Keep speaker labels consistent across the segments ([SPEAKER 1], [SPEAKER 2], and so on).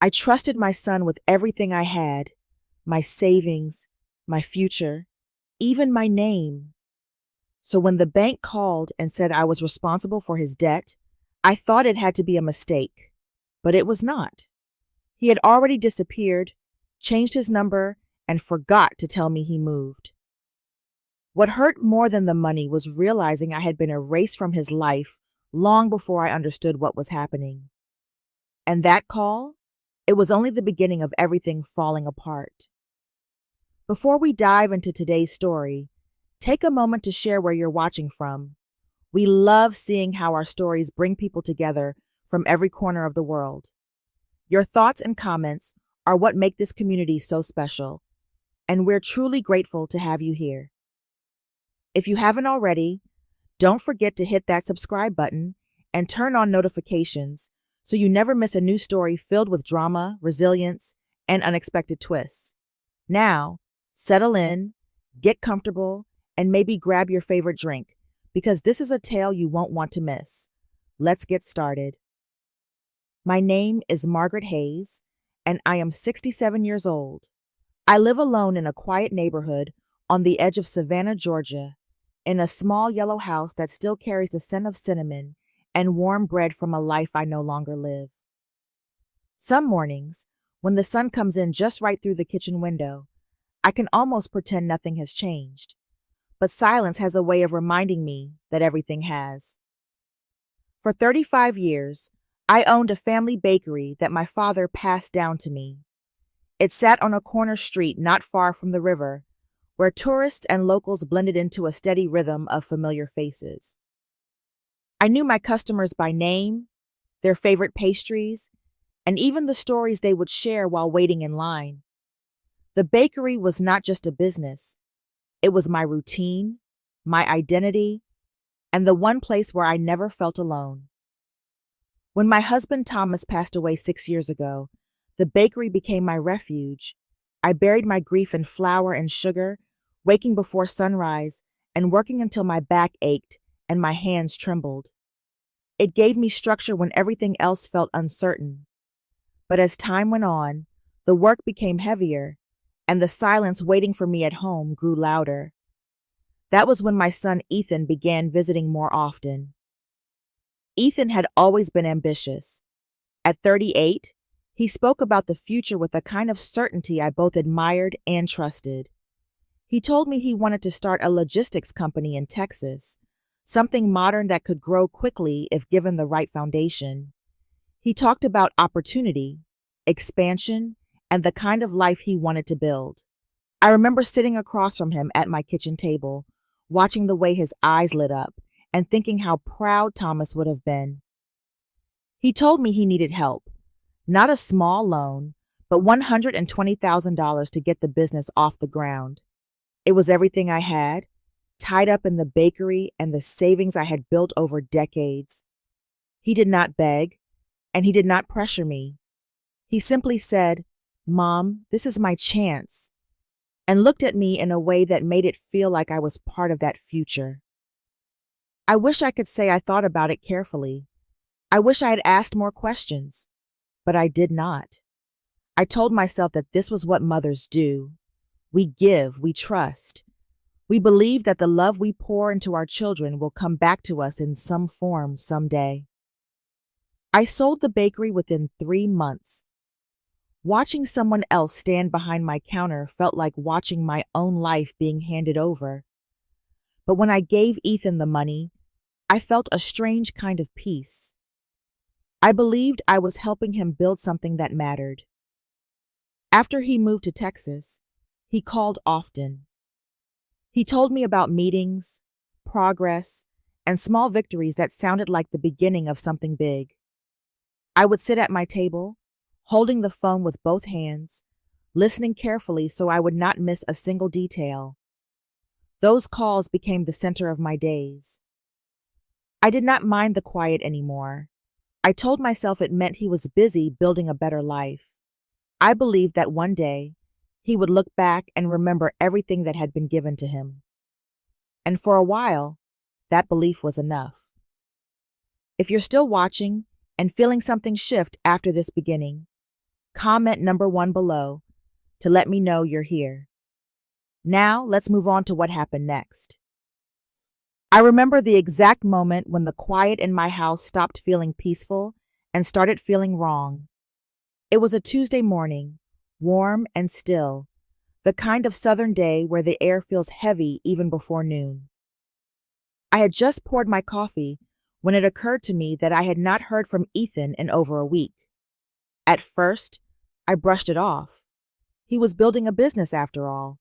[SPEAKER 1] I trusted my son with everything I had, my savings, my future, even my name. So when the bank called and said I was responsible for his debt, I thought it had to be a mistake. But it was not. He had already disappeared, changed his number, and forgot to tell me he moved. What hurt more than the money was realizing I had been erased from his life long before I understood what was happening. And that call? It was only the beginning of everything falling apart. Before we dive into today's story, take a moment to share where you're watching from. We love seeing how our stories bring people together from every corner of the world. Your thoughts and comments are what make this community so special, and we're truly grateful to have you here. If you haven't already, don't forget to hit that subscribe button and turn on notifications so you never miss a new story filled with drama, resilience, and unexpected twists. Now, settle in, get comfortable, and maybe grab your favorite drink, because this is a tale you won't want to miss. Let's get started. My name is Margaret Hayes, and I am 67 years old. I live alone in a quiet neighborhood on the edge of Savannah, Georgia, in a small yellow house that still carries the scent of cinnamon and warm bread from a life I no longer live. Some mornings, when the sun comes in just right through the kitchen window, I can almost pretend nothing has changed. But silence has a way of reminding me that everything has. For 35 years, I owned a family bakery that my father passed down to me. It sat on a corner street not far from the river, where tourists and locals blended into a steady rhythm of familiar faces. I knew my customers by name, their favorite pastries, and even the stories they would share while waiting in line. The bakery was not just a business. It was my routine, my identity, and the one place where I never felt alone. When my husband Thomas passed away 6 years ago, the bakery became my refuge. I buried my grief in flour and sugar, waking before sunrise and working until my back ached and my hands trembled. It gave me structure when everything else felt uncertain. But as time went on, the work became heavier, and the silence waiting for me at home grew louder. That was when my son Ethan began visiting more often. Ethan had always been ambitious. At 38, he spoke about the future with a kind of certainty I both admired and trusted. He told me he wanted to start a logistics company in Texas, something modern that could grow quickly if given the right foundation. He talked about opportunity, expansion, and the kind of life he wanted to build. I remember sitting across from him at my kitchen table, watching the way his eyes lit up, and thinking how proud Thomas would have been. He told me he needed help, not a small loan, but $120,000 to get the business off the ground. It was everything I had, tied up in the bakery and the savings I had built over decades. He did not beg, and he did not pressure me. He simply said, "Mom, this is my chance," and looked at me in a way that made it feel like I was part of that future. I wish I could say I thought about it carefully. I wish I had asked more questions, but I did not. I told myself that this was what mothers do. We give, we trust. We believe that the love we pour into our children will come back to us in some form someday. I sold the bakery within 3 months. Watching someone else stand behind my counter felt like watching my own life being handed over. But when I gave Ethan the money, I felt a strange kind of peace. I believed I was helping him build something that mattered. After he moved to Texas, he called often. He told me about meetings, progress, and small victories that sounded like the beginning of something big. I would sit at my table, holding the phone with both hands, listening carefully so I would not miss a single detail. Those calls became the center of my days. I did not mind the quiet anymore. I told myself it meant he was busy building a better life. I believed that one day he would look back and remember everything that had been given to him. And for a while, that belief was enough. If you're still watching and feeling something shift after this beginning, Comment number 1 below to let me know you're here. Now, let's move on to what happened next. I remember the exact moment when the quiet in my house stopped feeling peaceful and started feeling wrong. It was a Tuesday morning, warm and still, the kind of southern day where the air feels heavy even before noon. I had just poured my coffee when it occurred to me that I had not heard from Ethan in over a week. At first, I brushed it off. He was building a business after all.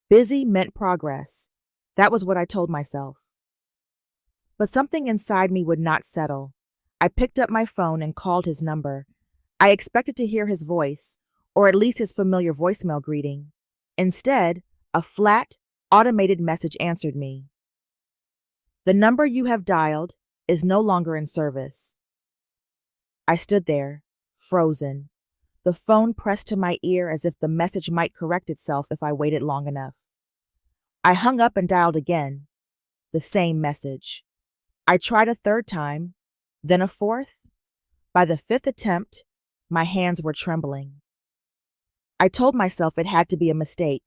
[SPEAKER 1] Busy meant progress. That was what I told myself. But something inside me would not settle. I picked up my phone and called his number. I expected to hear his voice, or at least his familiar voicemail greeting. Instead, a flat, automated message answered me. The number you have dialed is no longer in service. I stood there, frozen, the phone pressed to my ear as if the message might correct itself if I waited long enough. I hung up and dialed again. The same message. I tried a third time, then a fourth. By the fifth attempt, my hands were trembling. I told myself it had to be a mistake.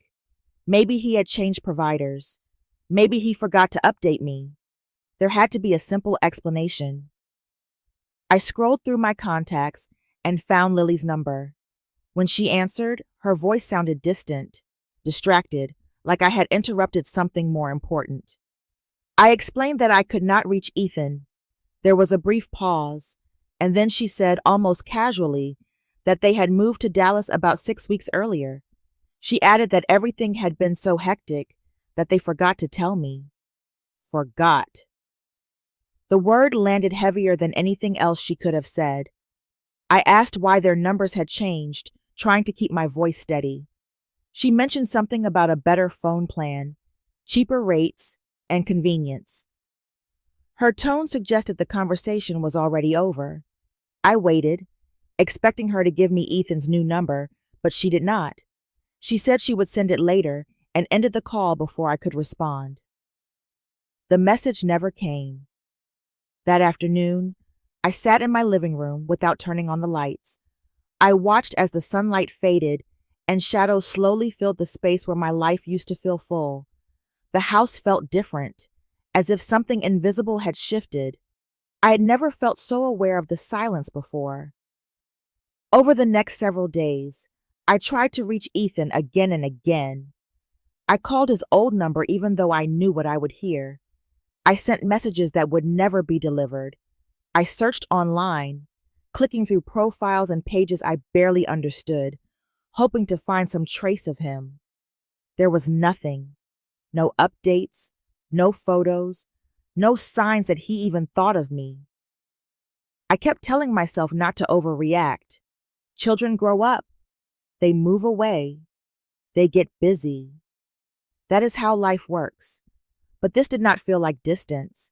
[SPEAKER 1] Maybe he had changed providers. Maybe he forgot to update me. There had to be a simple explanation. I scrolled through my contacts and found Lily's number. When she answered, her voice sounded distant, distracted, like I had interrupted something more important. I explained that I could not reach Ethan. There was a brief pause, and then she said almost casually that they had moved to Dallas about 6 weeks earlier. She added that everything had been so hectic that they forgot to tell me. Forgot. The word landed heavier than anything else she could have said. I asked why their numbers had changed, trying to keep my voice steady. She mentioned something about a better phone plan, cheaper rates, and convenience. Her tone suggested the conversation was already over. I waited, expecting her to give me Ethan's new number, but she did not. She said she would send it later and ended the call before I could respond. The message never came. That afternoon, I sat in my living room without turning on the lights. I watched as the sunlight faded and shadows slowly filled the space where my life used to feel full. The house felt different, as if something invisible had shifted. I had never felt so aware of the silence before. Over the next several days, I tried to reach Ethan again and again. I called his old number even though I knew what I would hear. I sent messages that would never be delivered. I searched online, clicking through profiles and pages I barely understood, hoping to find some trace of him. There was nothing. No updates, no photos, no signs that he even thought of me. I kept telling myself not to overreact. Children grow up. They move away. They get busy. That is how life works. But this did not feel like distance.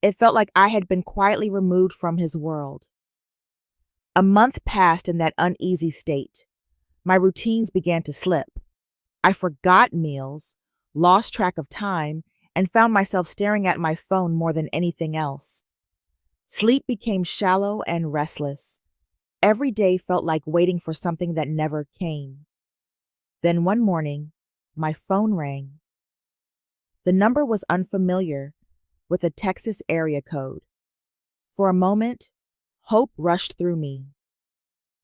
[SPEAKER 1] It felt like I had been quietly removed from his world. A month passed in that uneasy state. My routines began to slip. I forgot meals, lost track of time, and found myself staring at my phone more than anything else. Sleep became shallow and restless. Every day felt like waiting for something that never came. Then one morning, my phone rang. The number was unfamiliar, with a Texas area code. For a moment, hope rushed through me.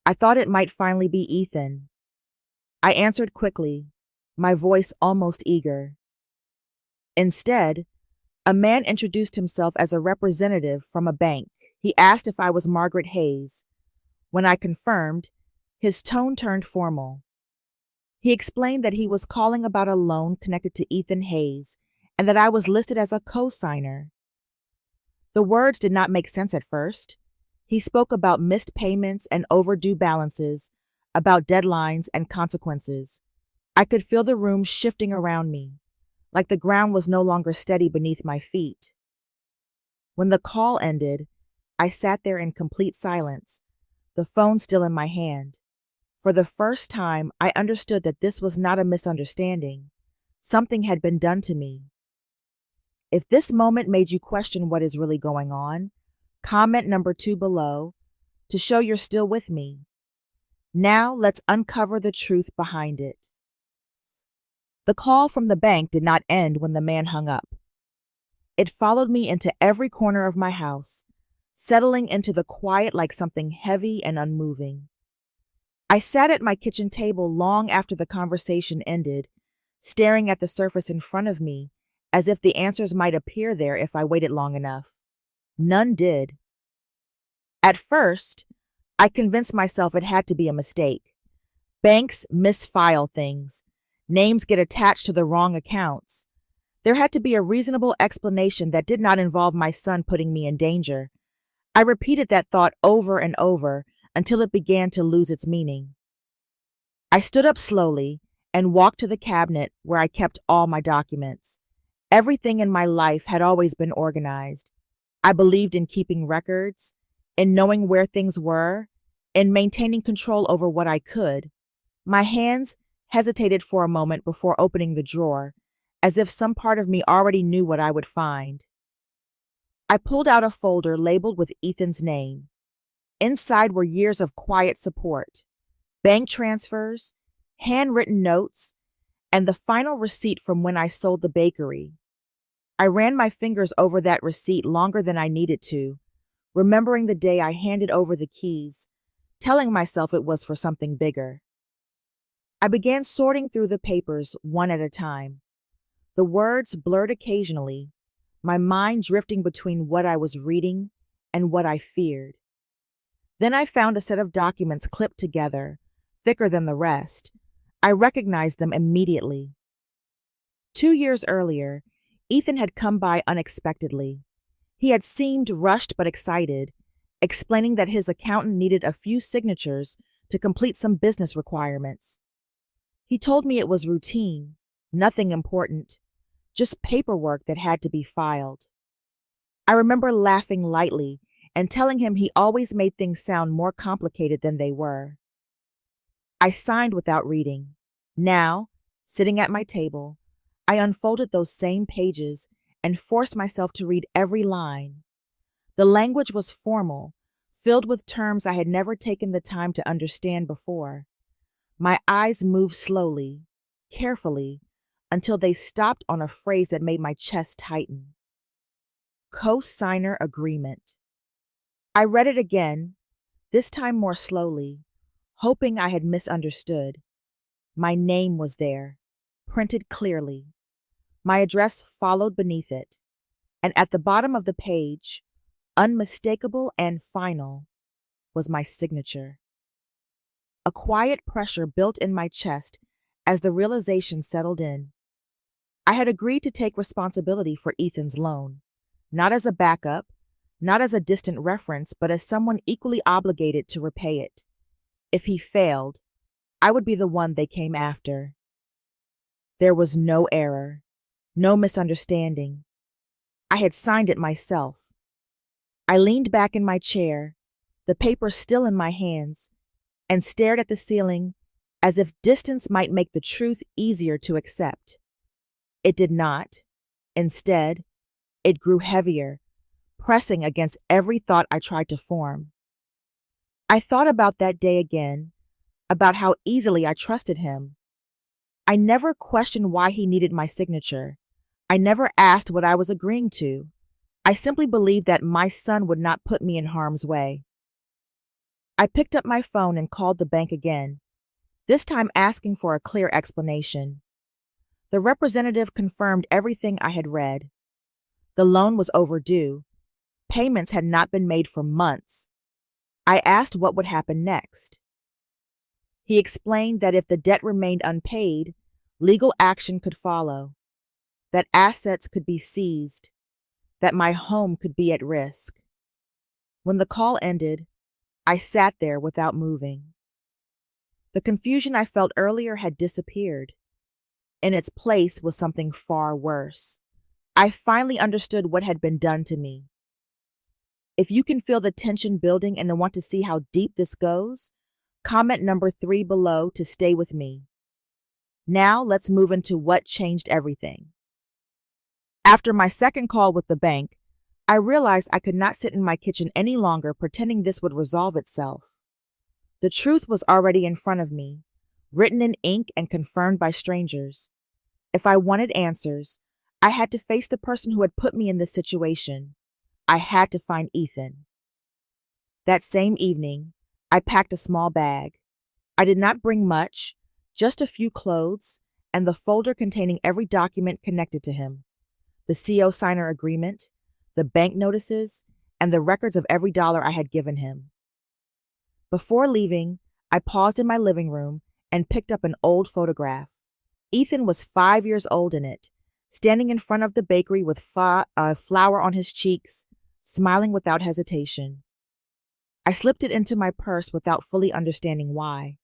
[SPEAKER 1] I thought it might finally be Ethan. I answered quickly, my voice almost eager. Instead, a man introduced himself as a representative from a bank. He asked if I was Margaret Hayes. When I confirmed, his tone turned formal. He explained that he was calling about a loan connected to Ethan Hayes and that I was listed as a co-signer. The words did not make sense at first. He spoke about missed payments and overdue balances, about deadlines and consequences. I could feel the room shifting around me, like the ground was no longer steady beneath my feet. When the call ended, I sat there in complete silence, the phone still in my hand. For the first time, I understood that this was not a misunderstanding. Something had been done to me. If this moment made you question what is really going on, comment number 2 below to show you're still with me. Now let's uncover the truth behind it. The call from the bank did not end when the man hung up. It followed me into every corner of my house, settling into the quiet like something heavy and unmoving. I sat at my kitchen table long after the conversation ended, staring at the surface in front of me as if the answers might appear there if I waited long enough. None did. At first, I convinced myself it had to be a mistake. Banks misfile things. Names get attached to the wrong accounts. There had to be a reasonable explanation that did not involve my son putting me in danger. I repeated that thought over and over until it began to lose its meaning. I stood up slowly and walked to the cabinet where I kept all my documents. Everything in my life had always been organized. I believed in keeping records, in knowing where things were, in maintaining control over what I could. My hands hesitated for a moment before opening the drawer, as if some part of me already knew what I would find. I pulled out a folder labeled with Ethan's name. Inside were years of quiet support, bank transfers, handwritten notes, and the final receipt from when I sold the bakery. I ran my fingers over that receipt longer than I needed to, remembering the day I handed over the keys, telling myself it was for something bigger. I began sorting through the papers one at a time. The words blurred occasionally, my mind drifting between what I was reading and what I feared. Then I found a set of documents clipped together, thicker than the rest. I recognized them immediately. 2 years earlier, Ethan had come by unexpectedly. He had seemed rushed but excited, explaining that his accountant needed a few signatures to complete some business requirements. He told me it was routine, nothing important, just paperwork that had to be filed. I remember laughing lightly and telling him he always made things sound more complicated than they were. I signed without reading. Now, sitting at my table, I unfolded those same pages and forced myself to read every line. The language was formal, filled with terms I had never taken the time to understand before. My eyes moved slowly, carefully, until they stopped on a phrase that made my chest tighten. Co-signer agreement. I read it again, this time more slowly, hoping I had misunderstood. My name was there, printed clearly. My address followed beneath it, and at the bottom of the page, unmistakable and final, was my signature. A quiet pressure built in my chest as the realization settled in. I had agreed to take responsibility for Ethan's loan, not as a backup, not as a distant reference, but as someone equally obligated to repay it. If he failed, I would be the one they came after. There was no error, no misunderstanding. I had signed it myself. I leaned back in my chair, the paper still in my hands, and stared at the ceiling as if distance might make the truth easier to accept. It did not. Instead, it grew heavier, pressing against every thought I tried to form. I thought about that day again, about how easily I trusted him. I never questioned why he needed my signature. I never asked what I was agreeing to. I simply believed that my son would not put me in harm's way. I picked up my phone and called the bank again, this time asking for a clear explanation. The representative confirmed everything I had read. The loan was overdue. Payments had not been made for months. I asked what would happen next. He explained that if the debt remained unpaid, legal action could follow, that assets could be seized, that my home could be at risk. When the call ended, I sat there without moving. The confusion I felt earlier had disappeared. In its place was something far worse. I finally understood what had been done to me. If you can feel the tension building and want to see how deep this goes, comment number 3 below to stay with me. Now let's move into what changed everything. After my second call with the bank, I realized I could not sit in my kitchen any longer pretending this would resolve itself. The truth was already in front of me, written in ink and confirmed by strangers. If I wanted answers, I had to face the person who had put me in this situation. I had to find Ethan. That same evening, I packed a small bag. I did not bring much, just a few clothes and the folder containing every document connected to him. The CO signer agreement, the bank notices, and the records of every dollar I had given him. Before leaving, I paused in my living room and picked up an old photograph. Ethan was 5 years old in it, standing in front of the bakery with flour on his cheeks, smiling without hesitation. I slipped it into my purse without fully understanding why.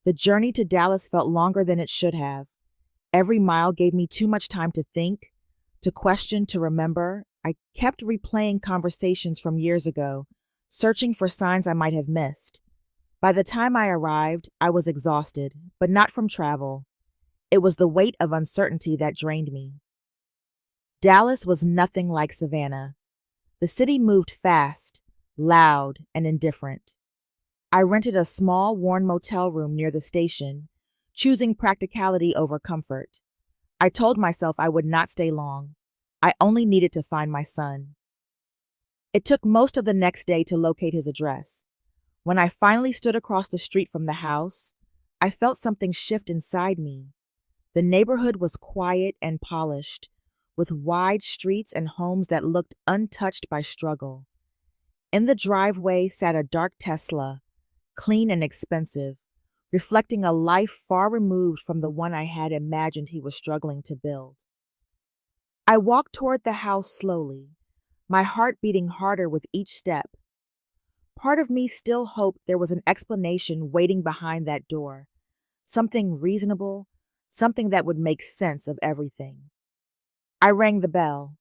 [SPEAKER 1] The journey to Dallas felt longer than it should have. Every mile gave me too much time to think, to question, to remember. I kept replaying conversations from years ago, searching for signs I might have missed. By the time I arrived, I was exhausted, but not from travel. It was the weight of uncertainty that drained me. Dallas was nothing like Savannah. The city moved fast, loud, and indifferent. I rented a small, worn motel room near the station, choosing practicality over comfort. I told myself I would not stay long. I only needed to find my son. It took most of the next day to locate his address. When I finally stood across the street from the house, I felt something shift inside me. The neighborhood was quiet and polished, with wide streets and homes that looked untouched by struggle. In the driveway sat a dark Tesla, clean and expensive, reflecting a life far removed from the one I had imagined he was struggling to build. I walked toward the house slowly, my heart beating harder with each step. Part of me still hoped there was an explanation waiting behind that door, something reasonable, something that would make sense of everything. I rang the bell.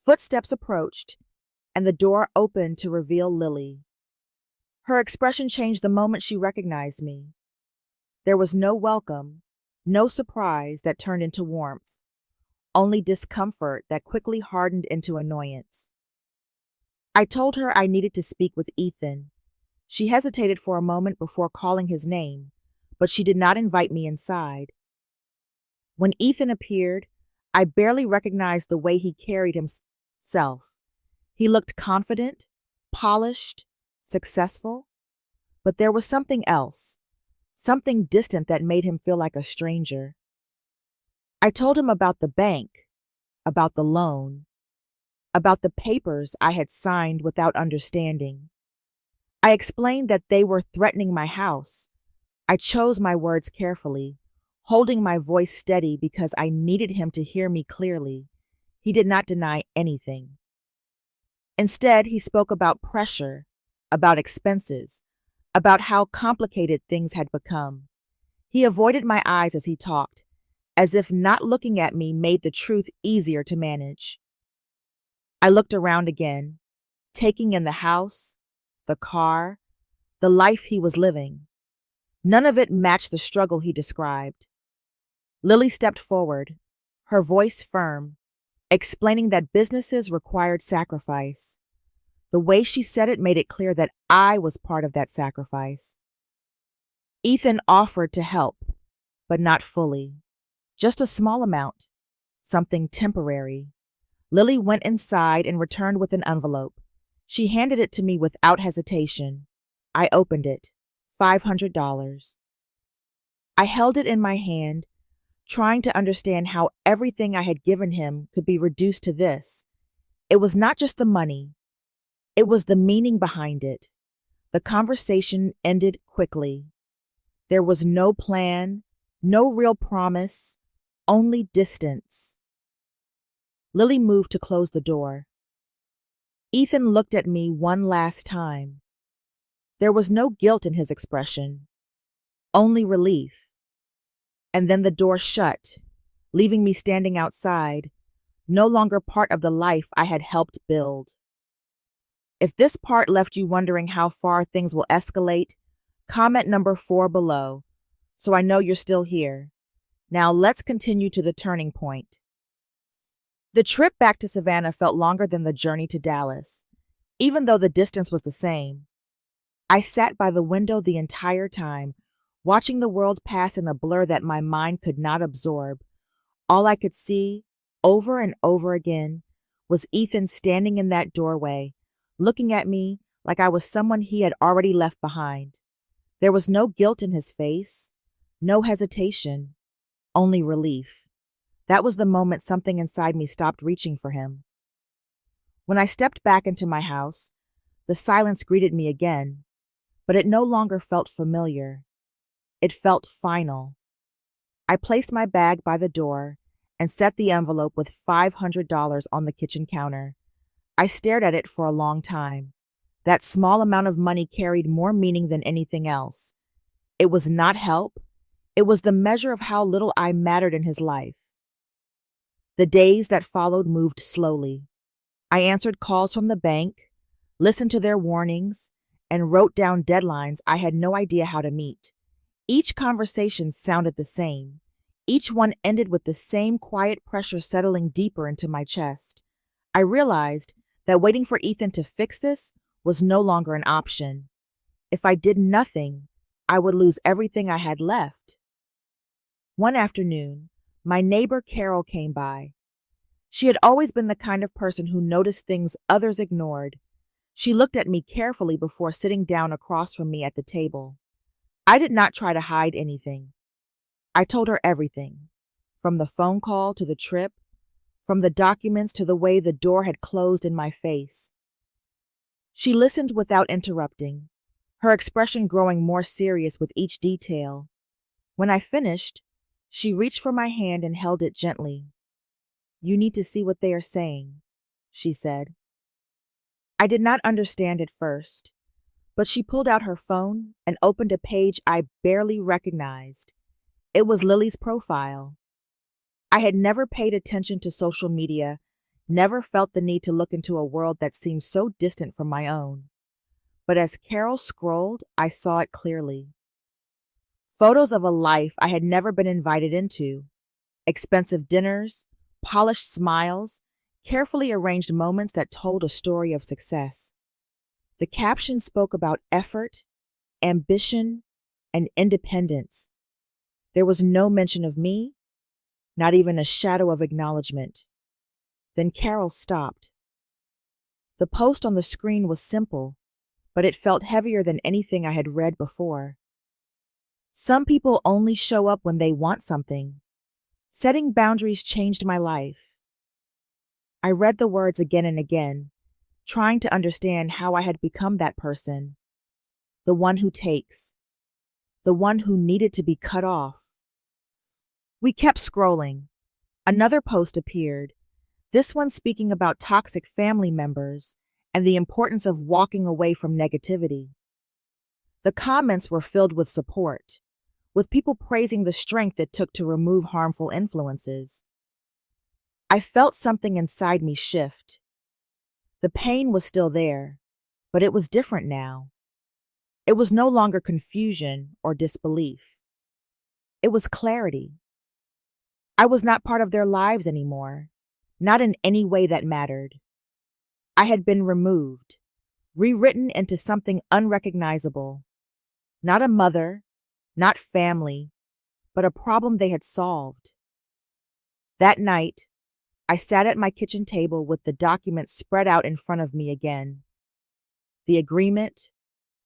[SPEAKER 1] Footsteps approached, and the door opened to reveal Lily. Her expression changed the moment she recognized me. There was no welcome, no surprise that turned into warmth, only discomfort that quickly hardened into annoyance. I told her I needed to speak with Ethan. She hesitated for a moment before calling his name, but she did not invite me inside. When Ethan appeared, I barely recognized the way he carried himself. He looked confident, polished, successful, but there was something else, something distant that made him feel like a stranger. I told him about the bank, about the loan, about the papers I had signed without understanding. I explained that they were threatening my house. I chose my words carefully, holding my voice steady because I needed him to hear me clearly. He did not deny anything. Instead, he spoke about pressure, about expenses, about how complicated things had become. He avoided my eyes as he talked, as if not looking at me made the truth easier to manage. I looked around again, taking in the house, the car, the life he was living. None of it matched the struggle he described. Lily stepped forward, her voice firm, explaining that businesses required sacrifice. The way she said it made it clear that I was part of that sacrifice. Ethan offered to help, but not fully. Just a small amount, something temporary. Lily went inside and returned with an envelope. She handed it to me without hesitation. I opened it. $500. I held it in my hand, trying to understand how everything I had given him could be reduced to this. It was not just the money. It was the meaning behind it. The conversation ended quickly. There was no plan, no real promise, only distance. Lily moved to close the door. Ethan looked at me one last time. There was no guilt in his expression, only relief. And then the door shut, leaving me standing outside, no longer part of the life I had helped build. If this part left you wondering how far things will escalate, comment number 4 below, so I know you're still here. Now let's continue to the turning point. The trip back to Savannah felt longer than the journey to Dallas, even though the distance was the same. I sat by the window the entire time, watching the world pass in a blur that my mind could not absorb. All I could see, over and over again, was Ethan standing in that doorway, looking at me like I was someone he had already left behind. There was no guilt in his face, no hesitation, only relief. That was the moment something inside me stopped reaching for him. When I stepped back into my house, the silence greeted me again, but it no longer felt familiar. It felt final. I placed my bag by the door and set the envelope with $500 on the kitchen counter. I stared at it for a long time. That small amount of money carried more meaning than anything else. It was not help. It was the measure of how little I mattered in his life. The days that followed moved slowly. I answered calls from the bank, listened to their warnings, and wrote down deadlines I had no idea how to meet. Each conversation sounded the same. Each one ended with the same quiet pressure settling deeper into my chest. I realized that waiting for Ethan to fix this was no longer an option. If I did nothing, I would lose everything I had left. One afternoon, my neighbor Carol came by. She had always been the kind of person who noticed things others ignored. She looked at me carefully before sitting down across from me at the table. I did not try to hide anything. I told her everything, from the phone call to the trip, from the documents to the way the door had closed in my face. She listened without interrupting, her expression growing more serious with each detail. When I finished, she reached for my hand and held it gently. "You need to see what they are saying," she said. I did not understand at first, but she pulled out her phone and opened a page I barely recognized. It was Lily's profile. I had never paid attention to social media, never felt the need to look into a world that seemed so distant from my own. But as Carol scrolled, I saw it clearly. Photos of a life I had never been invited into. Expensive dinners, polished smiles, carefully arranged moments that told a story of success. The caption spoke about effort, ambition, and independence. There was no mention of me, not even a shadow of acknowledgement. Then Carol stopped. The post on the screen was simple, but it felt heavier than anything I had read before. Some people only show up when they want something. Setting boundaries changed my life. I read the words again and again, trying to understand how I had become that person. The one who takes. The one who needed to be cut off. We kept scrolling. Another post appeared, this one speaking about toxic family members and the importance of walking away from negativity. The comments were filled with support, with people praising the strength it took to remove harmful influences. I felt something inside me shift. The pain was still there, but it was different now. It was no longer confusion or disbelief. It was clarity. I was not part of their lives anymore, not in any way that mattered. I had been removed, rewritten into something unrecognizable. Not a mother, not family, but a problem they had solved. That night, I sat at my kitchen table with the documents spread out in front of me again. The agreement,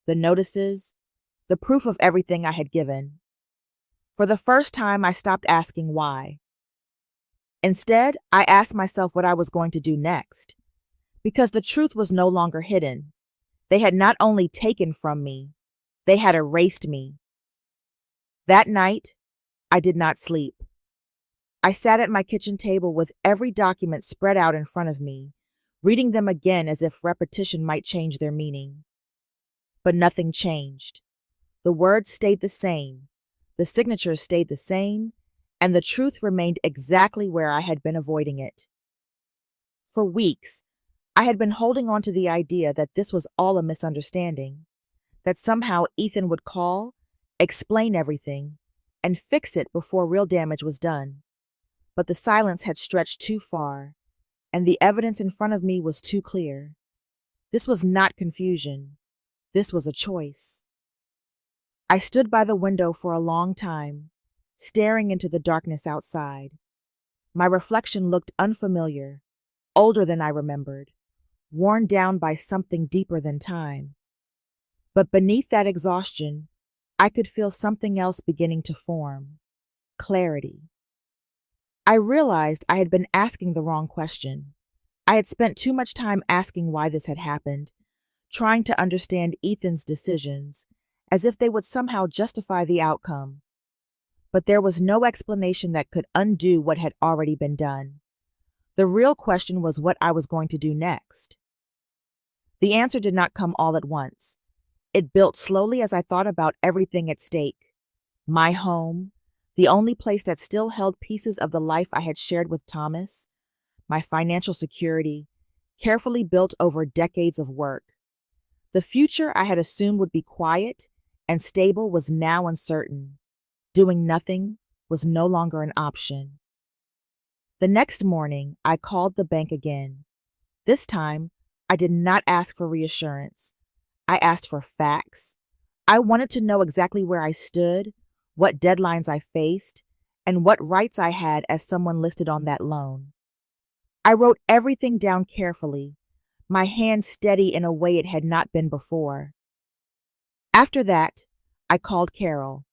[SPEAKER 1] the notices, the proof of everything I had given. For the first time, I stopped asking why. Instead, I asked myself what I was going to do next, because the truth was no longer hidden. They had not only taken from me, they had erased me. That night, I did not sleep. I sat at my kitchen table with every document spread out in front of me, reading them again as if repetition might change their meaning. But nothing changed. The words stayed the same, the signatures stayed the same, and the truth remained exactly where I had been avoiding it. For weeks, I had been holding on to the idea that this was all a misunderstanding, that somehow Ethan would call, explain everything, and fix it before real damage was done. But the silence had stretched too far, and the evidence in front of me was too clear. This was not confusion. This was a choice. I stood by the window for a long time, staring into the darkness outside. My reflection looked unfamiliar, older than I remembered, worn down by something deeper than time. But beneath that exhaustion, I could feel something else beginning to form: clarity. I realized I had been asking the wrong question. I had spent too much time asking why this had happened, trying to understand Ethan's decisions, as if they would somehow justify the outcome. But there was no explanation that could undo what had already been done. The real question was what I was going to do next. The answer did not come all at once. It built slowly as I thought about everything at stake. My home, the only place that still held pieces of the life I had shared with Thomas, my financial security, carefully built over decades of work. The future I had assumed would be quiet and stable was now uncertain. Doing nothing was no longer an option. The next morning, I called the bank again. This time, I did not ask for reassurance. I asked for facts. I wanted to know exactly where I stood, what deadlines I faced, and what rights I had as someone listed on that loan. I wrote everything down carefully, my hand steady in a way it had not been before. After that, I called Carol.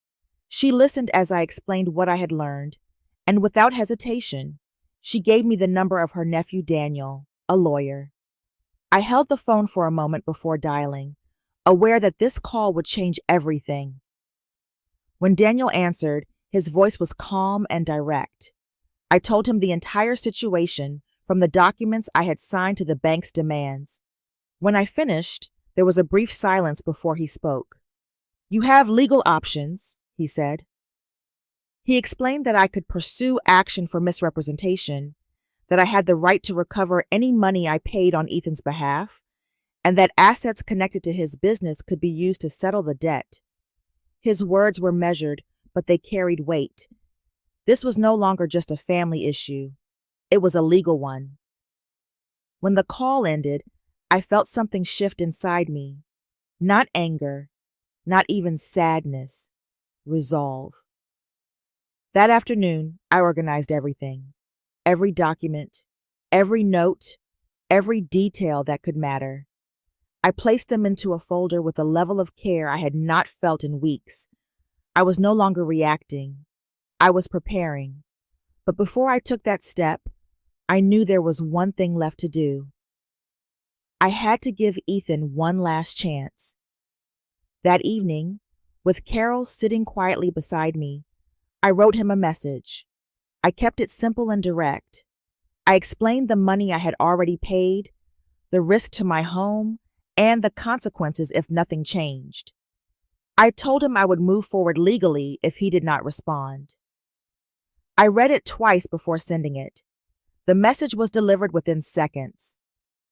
[SPEAKER 1] She listened as I explained what I had learned, and without hesitation, she gave me the number of her nephew Daniel, a lawyer. I held the phone for a moment before dialing, aware that this call would change everything. When Daniel answered, his voice was calm and direct. I told him the entire situation, from the documents I had signed to the bank's demands. When I finished, there was a brief silence before he spoke. "You have legal options," he said. He explained that I could pursue action for misrepresentation, that I had the right to recover any money I paid on Ethan's behalf, and that assets connected to his business could be used to settle the debt. His words were measured, but they carried weight. This was no longer just a family issue. It was a legal one. When the call ended, I felt something shift inside me. Not anger, not even sadness, resolve. That afternoon, I organized everything. Every document, every note, every detail that could matter. I placed them into a folder with a level of care I had not felt in weeks. I was no longer reacting. I was preparing. But before I took that step, I knew there was one thing left to do. I had to give Ethan one last chance. That evening, with Carol sitting quietly beside me, I wrote him a message. I kept it simple and direct. I explained the money I had already paid, the risk to my home, and the consequences if nothing changed. I told him I would move forward legally if he did not respond. I read it twice before sending it. The message was delivered within seconds.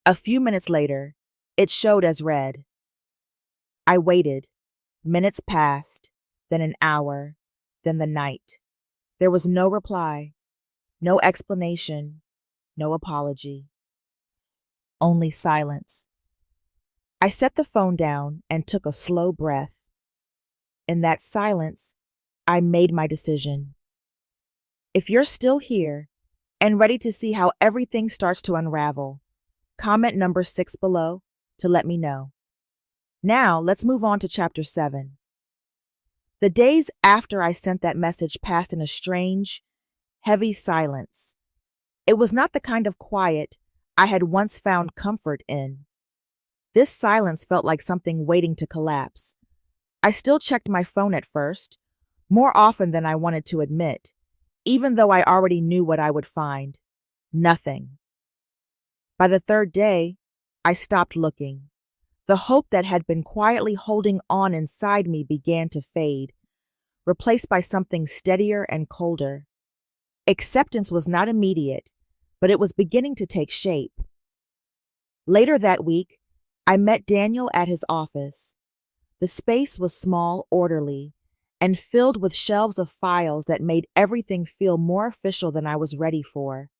[SPEAKER 1] A few minutes later, it showed as read. I waited. Minutes passed, then an hour, then the night. There was no reply, no explanation, no apology. Only silence. I set the phone down and took a slow breath. In that silence, I made my decision. If you're still here and ready to see how everything starts to unravel, comment number 6 below to let me know. Now, let's move on to Chapter 7. The days after I sent that message passed in a strange, heavy silence. It was not the kind of quiet I had once found comfort in. This silence felt like something waiting to collapse. I still checked my phone at first, more often than I wanted to admit, even though I already knew what I would find. Nothing. By the third day, I stopped looking. The hope that had been quietly holding on inside me began to fade, replaced by something steadier and colder. Acceptance was not immediate, but it was beginning to take shape. Later that week, I met Daniel at his office. The space was small, orderly, and filled with shelves of files that made everything feel more official than I was ready for.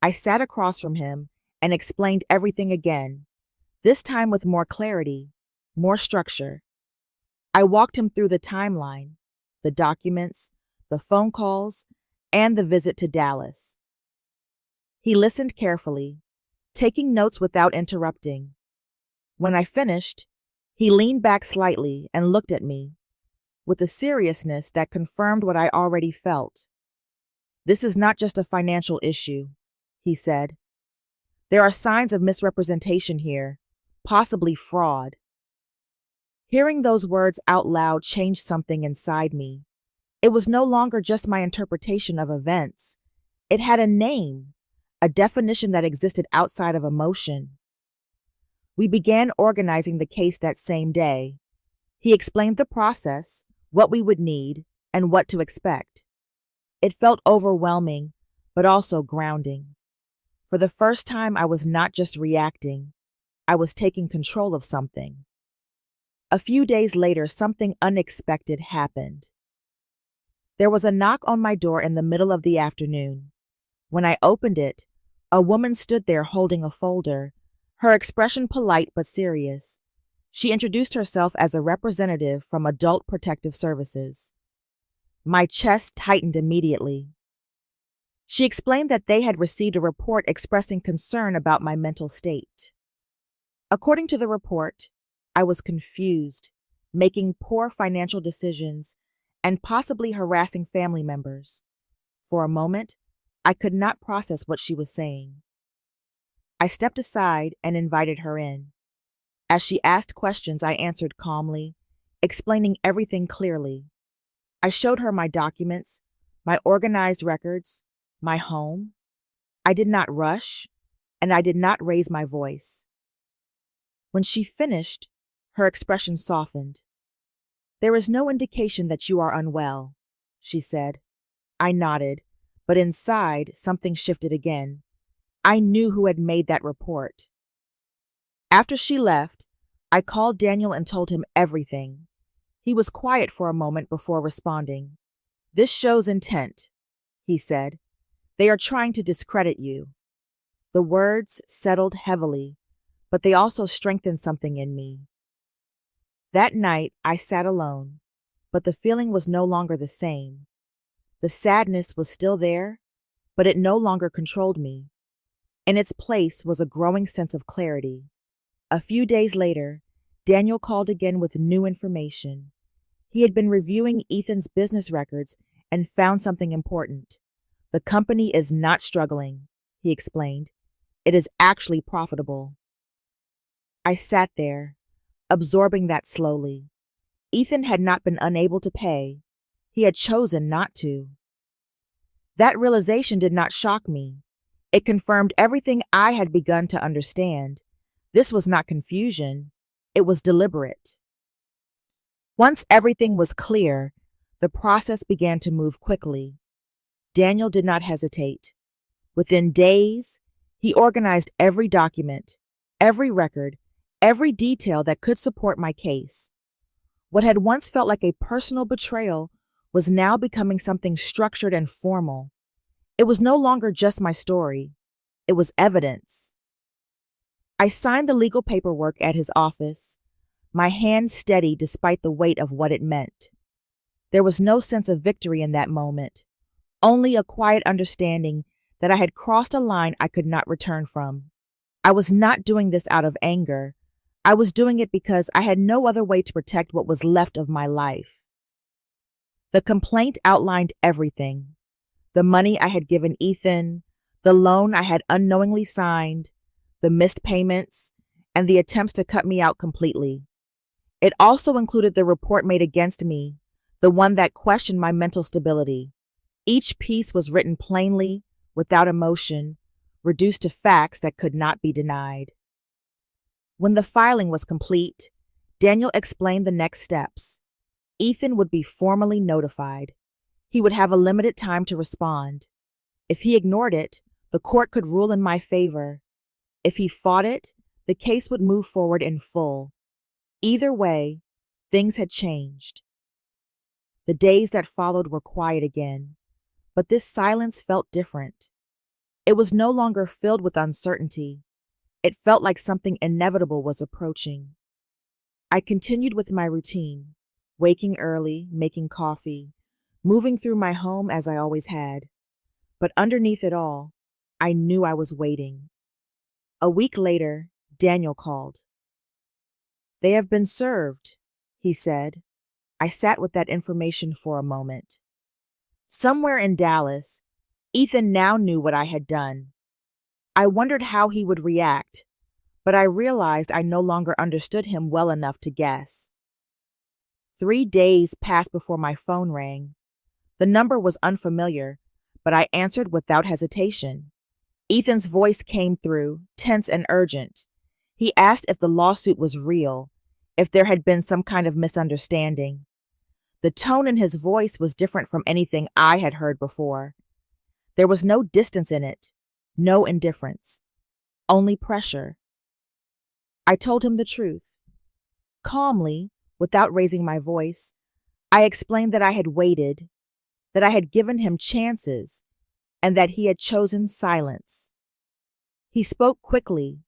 [SPEAKER 1] I sat across from him and explained everything again, this time with more clarity, more structure. I walked him through the timeline, the documents, the phone calls, and the visit to Dallas. He listened carefully, taking notes without interrupting. When I finished, he leaned back slightly and looked at me, with a seriousness that confirmed what I already felt. "This is not just a financial issue," he said. "There are signs of misrepresentation here, possibly fraud." Hearing those words out loud changed something inside me. It was no longer just my interpretation of events. It had a name, a definition that existed outside of emotion. We began organizing the case that same day. He explained the process, what we would need, and what to expect. It felt overwhelming, but also grounding. For the first time, I was not just reacting, I was taking control of something. A few days later, something unexpected happened. There was a knock on my door in the middle of the afternoon. When I opened it, a woman stood there holding a folder, her expression polite but serious. She introduced herself as a representative from Adult Protective Services. My chest tightened immediately. She explained that they had received a report expressing concern about my mental state. According to the report, I was confused, making poor financial decisions, and possibly harassing family members. For a moment, I could not process what she was saying. I stepped aside and invited her in. As she asked questions, I answered calmly, explaining everything clearly. I showed her my documents, my organized records, my home. I did not rush, and I did not raise my voice. When she finished, her expression softened. "There is no indication that you are unwell," she said. I nodded, but inside, something shifted again. I knew who had made that report. After she left, I called Daniel and told him everything. He was quiet for a moment before responding. "This shows intent," he said. "They are trying to discredit you." The words settled heavily, but they also strengthened something in me. That night, I sat alone, but the feeling was no longer the same. The sadness was still there, but it no longer controlled me. In its place was a growing sense of clarity. A few days later, Daniel called again with new information. He had been reviewing Ethan's business records and found something important. "The company is not struggling," he explained. "It is actually profitable." I sat there, absorbing that slowly. Ethan had not been unable to pay. He had chosen not to. That realization did not shock me. It confirmed everything I had begun to understand. This was not confusion. It was deliberate. Once everything was clear, the process began to move quickly. Daniel did not hesitate. Within days, he organized every document, every record, every detail that could support my case. What had once felt like a personal betrayal was now becoming something structured and formal. It was no longer just my story. It was evidence. I signed the legal paperwork at his office, my hand steady despite the weight of what it meant. There was no sense of victory in that moment, only a quiet understanding that I had crossed a line I could not return from. I was not doing this out of anger. I was doing it because I had no other way to protect what was left of my life. The complaint outlined everything: the money I had given Ethan, the loan I had unknowingly signed, the missed payments, and the attempts to cut me out completely. It also included the report made against me, the one that questioned my mental stability. Each piece was written plainly, without emotion, reduced to facts that could not be denied. When the filing was complete, Daniel explained the next steps. Ethan would be formally notified. He would have a limited time to respond. If he ignored it, the court could rule in my favor. If he fought it, the case would move forward in full. Either way, things had changed. The days that followed were quiet again, but this silence felt different. It was no longer filled with uncertainty. It felt like something inevitable was approaching. I continued with my routine, waking early, making coffee, moving through my home as I always had. But underneath it all, I knew I was waiting. A week later, Daniel called. "They have been served," he said. I sat with that information for a moment. Somewhere in Dallas, Ethan now knew what I had done. I wondered how he would react, but I realized I no longer understood him well enough to guess. 3 days passed before my phone rang. The number was unfamiliar, but I answered without hesitation. Ethan's voice came through, tense and urgent. He asked if the lawsuit was real, if there had been some kind of misunderstanding. The tone in his voice was different from anything I had heard before. There was no distance in it, no indifference, only pressure. I told him the truth. Calmly, without raising my voice, I explained that I had waited, that I had given him chances, and that he had chosen silence. He spoke quickly,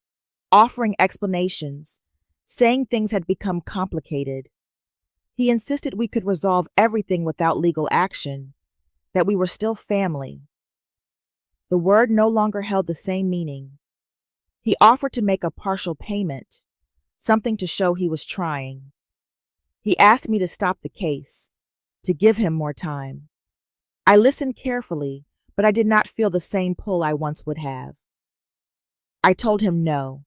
[SPEAKER 1] offering explanations, saying things had become complicated. He insisted we could resolve everything without legal action, that we were still family. The word no longer held the same meaning. He offered to make a partial payment, something to show he was trying. He asked me to stop the case, to give him more time. I listened carefully, but I did not feel the same pull I once would have. I told him no,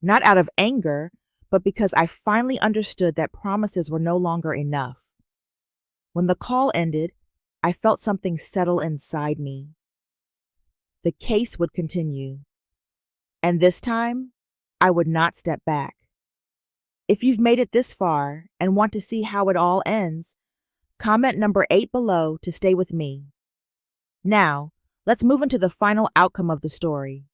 [SPEAKER 1] not out of anger, but because I finally understood that promises were no longer enough. When the call ended, I felt something settle inside me. The case would continue, and this time, I would not step back. If you've made it this far and want to see how it all ends, comment number 8 below to stay with me. Now, let's move into the final outcome of the story.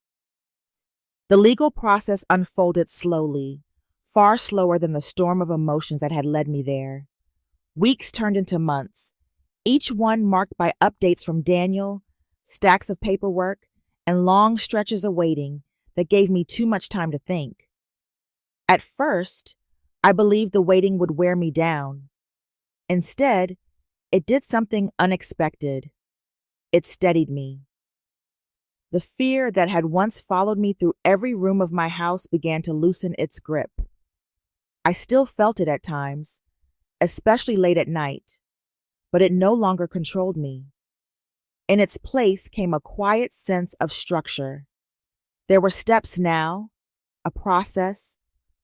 [SPEAKER 1] The legal process unfolded slowly, far slower than the storm of emotions that had led me there. Weeks turned into months, each one marked by updates from Daniel, stacks of paperwork, and long stretches of waiting that gave me too much time to think. At first, I believed the waiting would wear me down. Instead, it did something unexpected. It steadied me. The fear that had once followed me through every room of my house began to loosen its grip. I still felt it at times, especially late at night, but it no longer controlled me. In its place came a quiet sense of structure. There were steps now, a process,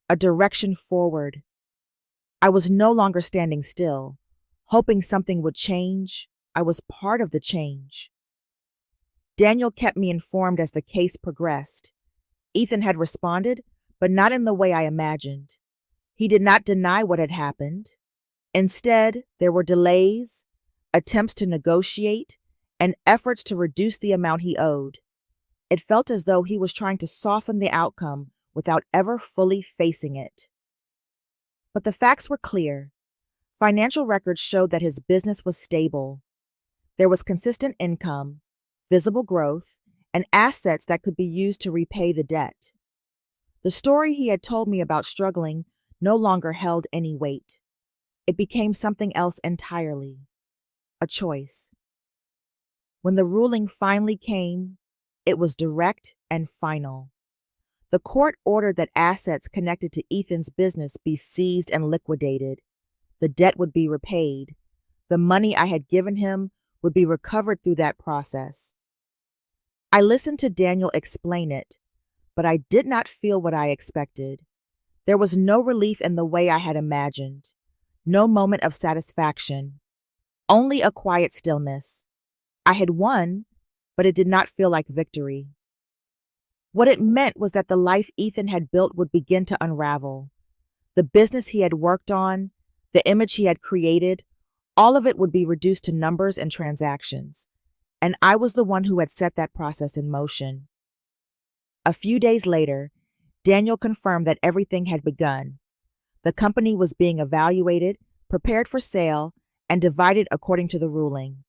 [SPEAKER 1] a direction forward. I was no longer standing still, hoping something would change. I was part of the change. Daniel kept me informed as the case progressed. Ethan had responded, but not in the way I imagined. He did not deny what had happened. Instead, there were delays, attempts to negotiate, and efforts to reduce the amount he owed. It felt as though he was trying to soften the outcome without ever fully facing it. But the facts were clear. Financial records showed that his business was stable. There was consistent income, visible growth, and assets that could be used to repay the debt. The story he had told me about struggling no longer held any weight. It became something else entirely, a choice. When the ruling finally came, it was direct and final. The court ordered that assets connected to Ethan's business be seized and liquidated. The debt would be repaid. The money I had given him would be recovered through that process. I listened to Daniel explain it, but I did not feel what I expected. There was no relief in the way I had imagined, no moment of satisfaction, only a quiet stillness. I had won, but it did not feel like victory. What it meant was that the life Ethan had built would begin to unravel. The business he had worked on, the image he had created, all of it would be reduced to numbers and transactions. And I was the one who had set that process in motion. A few days later, Daniel confirmed that everything had begun. The company was being evaluated, prepared for sale, and divided according to the ruling.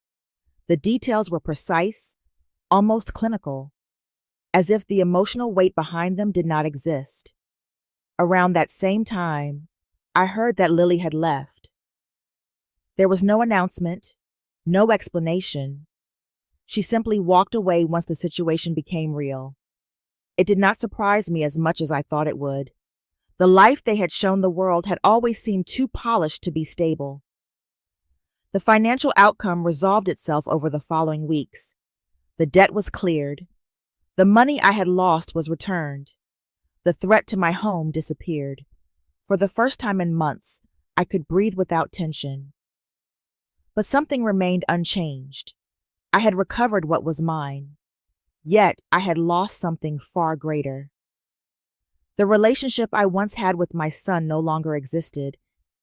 [SPEAKER 1] The details were precise, almost clinical, as if the emotional weight behind them did not exist. Around that same time, I heard that Lily had left. There was no announcement, no explanation. She simply walked away once the situation became real. It did not surprise me as much as I thought it would. The life they had shown the world had always seemed too polished to be stable. The financial outcome resolved itself over the following weeks. The debt was cleared. The money I had lost was returned. The threat to my home disappeared. For the first time in months, I could breathe without tension. But something remained unchanged. I had recovered what was mine. Yet I had lost something far greater. The relationship I once had with my son no longer existed,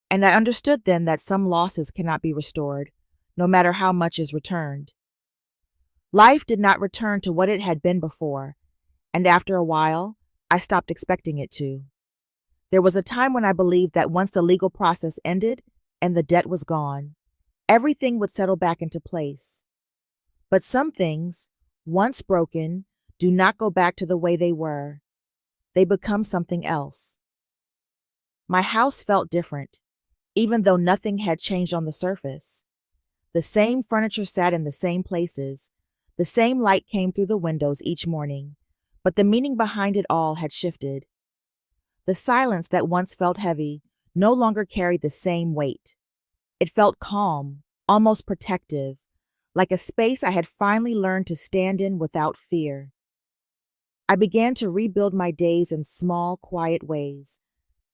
[SPEAKER 1] and I understood then that some losses cannot be restored, no matter how much is returned. Life did not return to what it had been before, and after a while, I stopped expecting it to. There was a time when I believed that once the legal process ended and the debt was gone, everything would settle back into place. But some things, once broken, do not go back to the way they were. They become something else. My house felt different, even though nothing had changed on the surface. The same furniture sat in the same places. The same light came through the windows each morning, but the meaning behind it all had shifted. The silence that once felt heavy no longer carried the same weight. It felt calm, almost protective, like a space I had finally learned to stand in without fear. I began to rebuild my days in small, quiet ways.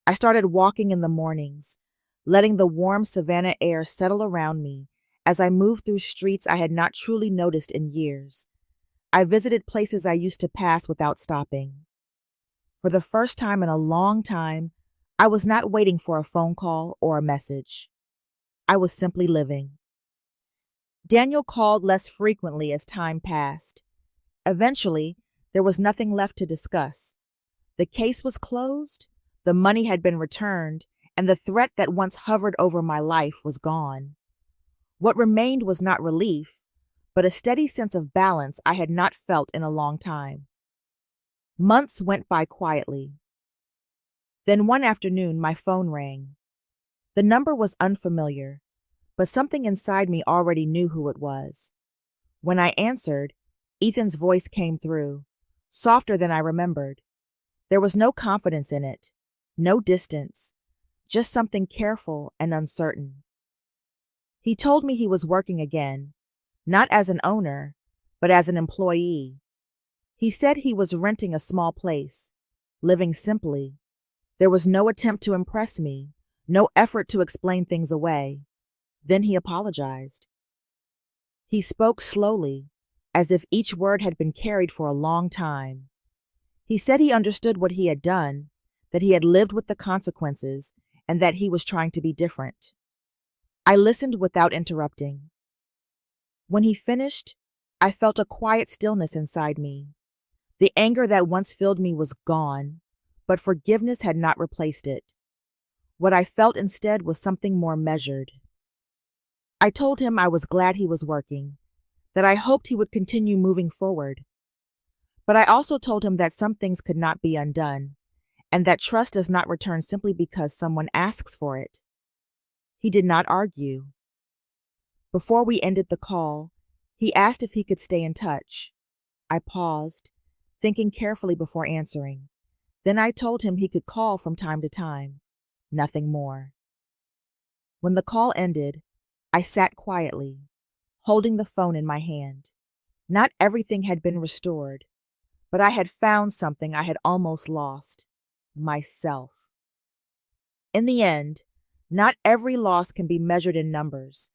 [SPEAKER 1] I started walking in the mornings, letting the warm savanna air settle around me as I moved through streets I had not truly noticed in years. I visited places I used to pass without stopping. For the first time in a long time, I was not waiting for a phone call or a message. I was simply living. Daniel called less frequently as time passed. Eventually, there was nothing left to discuss. The case was closed, the money had been returned, and the threat that once hovered over my life was gone. What remained was not relief, but a steady sense of balance I had not felt in a long time. Months went by quietly. Then one afternoon, my phone rang. The number was unfamiliar, but something inside me already knew who it was. When I answered, Ethan's voice came through, softer than I remembered. There was no confidence in it, no distance, just something careful and uncertain. He told me he was working again, not as an owner, but as an employee. He said he was renting a small place, living simply. There was no attempt to impress me, no effort to explain things away. Then he apologized. He spoke slowly, as if each word had been carried for a long time. He said he understood what he had done, that he had lived with the consequences, and that he was trying to be different. I listened without interrupting. When he finished, I felt a quiet stillness inside me. The anger that once filled me was gone, but forgiveness had not replaced it. What I felt instead was something more measured. I told him I was glad he was working, that I hoped he would continue moving forward. But I also told him that some things could not be undone, and that trust does not return simply because someone asks for it. He did not argue. Before we ended the call, he asked if he could stay in touch. I paused, thinking carefully before answering. Then I told him he could call from time to time. Nothing more. When the call ended, I sat quietly, holding the phone in my hand. Not everything had been restored, but I had found something I had almost lost: myself. In the end, not every loss can be measured in numbers,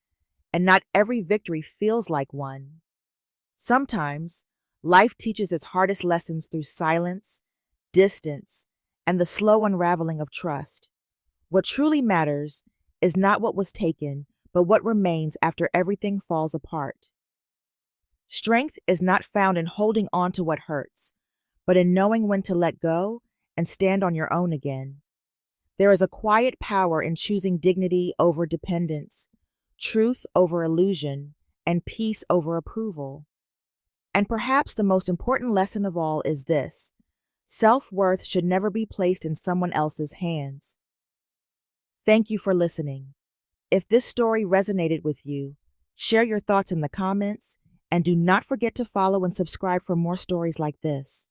[SPEAKER 1] and not every victory feels like one. Sometimes, life teaches its hardest lessons through silence, distance, and the slow unraveling of trust. What truly matters is not what was taken, but what remains after everything falls apart. Strength is not found in holding on to what hurts, but in knowing when to let go and stand on your own again. There is a quiet power in choosing dignity over dependence, truth over illusion, and peace over approval. And perhaps the most important lesson of all is this: self-worth should never be placed in someone else's hands. Thank you for listening. If this story resonated with you, share your thoughts in the comments and do not forget to follow and subscribe for more stories like this.